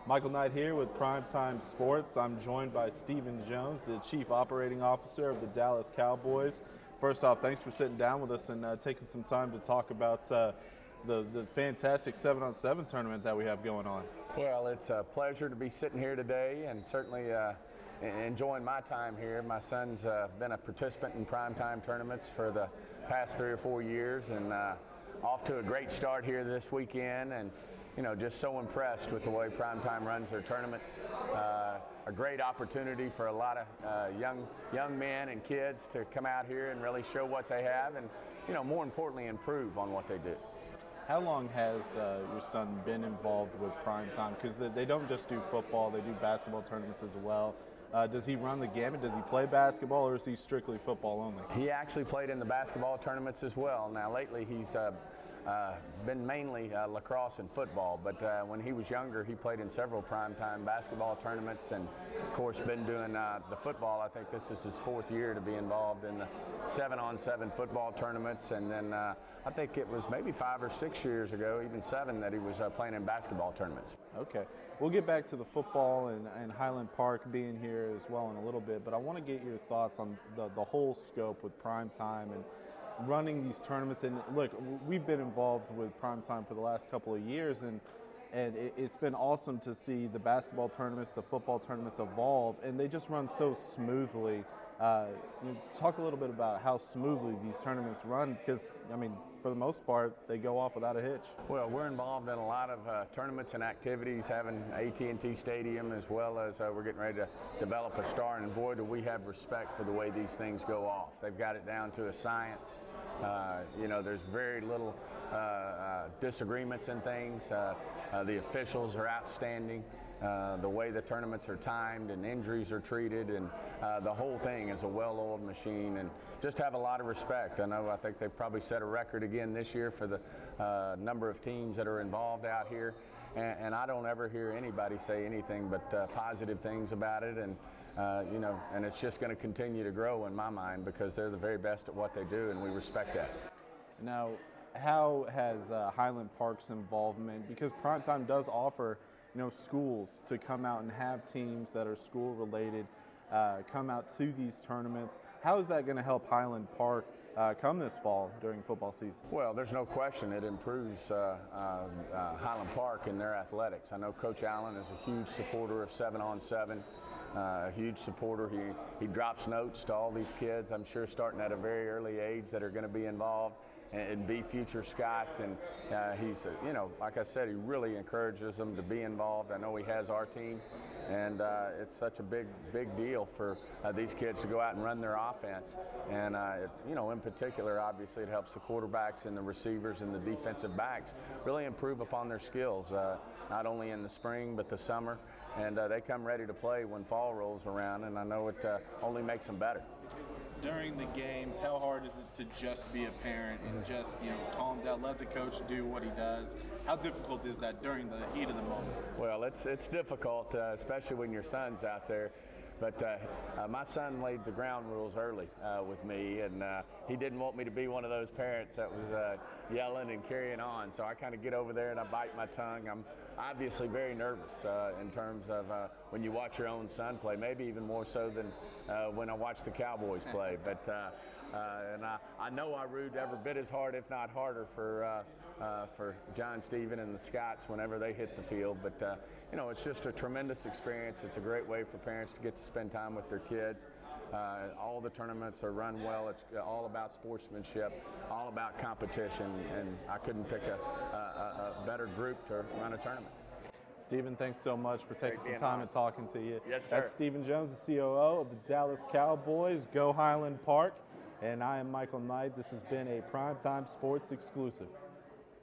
Michael Knight here with PrimeTime Sports. I'm joined by Stephen Jones, the Chief Operating Officer of the Dallas Cowboys. First off, thanks for sitting down with us and taking some time to talk about the fantastic 7-on-7 tournament that we have going on. Well, it's a pleasure to be sitting here today and certainly enjoying my time here. My son's been a participant in primetime tournaments for the past 3 or 4 years, and off to a great start here this weekend, and just so impressed with the way primetime runs their tournaments. A great opportunity for a lot of young men and kids to come out here and really show what they have, and more importantly, improve on what they do. How long has your son been involved with primetime? Because they don't just do football, they do basketball tournaments as well. Does he run the gamut? Does he play basketball, or is he strictly football only? He actually played in the basketball tournaments as well. Now lately he's been mainly lacrosse and football, but when he was younger he played in several primetime basketball tournaments, and of course been doing the football. I think this is his 4th year to be involved in the 7-on-7 football tournaments, and then I think it was maybe 5 or 6 years ago, even 7, that he was playing in basketball tournaments. Okay, we'll get back to the football and Highland Park being here as well in a little bit, but I want to get your thoughts on the whole scope with primetime and running these tournaments. And look, we've been involved with primetime for the last couple of years, and it's been awesome to see the basketball tournaments, the football tournaments evolve, and they just run so smoothly. Talk a little bit about how smoothly these tournaments run, because I mean, for the most part, they go off without a hitch. Well, we're involved in a lot of tournaments and activities, having AT&T Stadium, as well as we're getting ready to develop a star, and boy, do we have respect for the way these things go off. They've got it down to a science. There's very little disagreements in things. The officials are outstanding. The way the tournaments are timed and injuries are treated, and the whole thing is a well-oiled machine, and just have a lot of respect. I think they've probably set a record again this year for the number of teams that are involved out here, and I don't ever hear anybody say anything but positive things about it, and and it's just going to continue to grow in my mind, because they're the very best at what they do, and we respect that. Now, how has Highland Park's involvement, because primetime does offer schools to come out and have teams that are school related come out to these tournaments, how is that going to help Highland Park come this fall during football season? Well, there's no question it improves Highland Park in their athletics. I know Coach Allen is a huge supporter of 7-on-7. A huge supporter. He drops notes to all these kids, I'm sure starting at a very early age, that are going to be involved and be future Scots, and he's like I said, he really encourages them to be involved. I know he has our team, and it's such a big deal for these kids to go out and run their offense, and in particular, obviously it helps the quarterbacks and the receivers and the defensive backs really improve upon their skills, not only in the spring but the summer, and they come ready to play when fall rolls around, and I know it only makes them better. During the games, how hard is it to just be a parent and just calm down, let the coach do what he does? How difficult is that during the heat of the moment? Well, it's difficult, especially when your son's out there. But my son laid the ground rules early with me, and he didn't want me to be one of those parents that was yelling and carrying on. So I kind of get over there and I bite my tongue. I'm obviously very nervous in terms of when you watch your own son play, maybe even more so than when I watch the Cowboys play. But and I know I root every bit as hard, if not harder, for John, Stephen, and the Scots whenever they hit the field. But it's just a tremendous experience. It's a great way for parents to get to spend time with their kids. All the tournaments are run well. It's all about sportsmanship, all about competition, and I couldn't pick a better group to run a tournament. Stephen, thanks so much for taking some time and talking to you. Yes, sir. That's Stephen Jones, the COO of the Dallas Cowboys. Go Highland Park. And I am Michael Knight. This has been a Primetime Sports exclusive.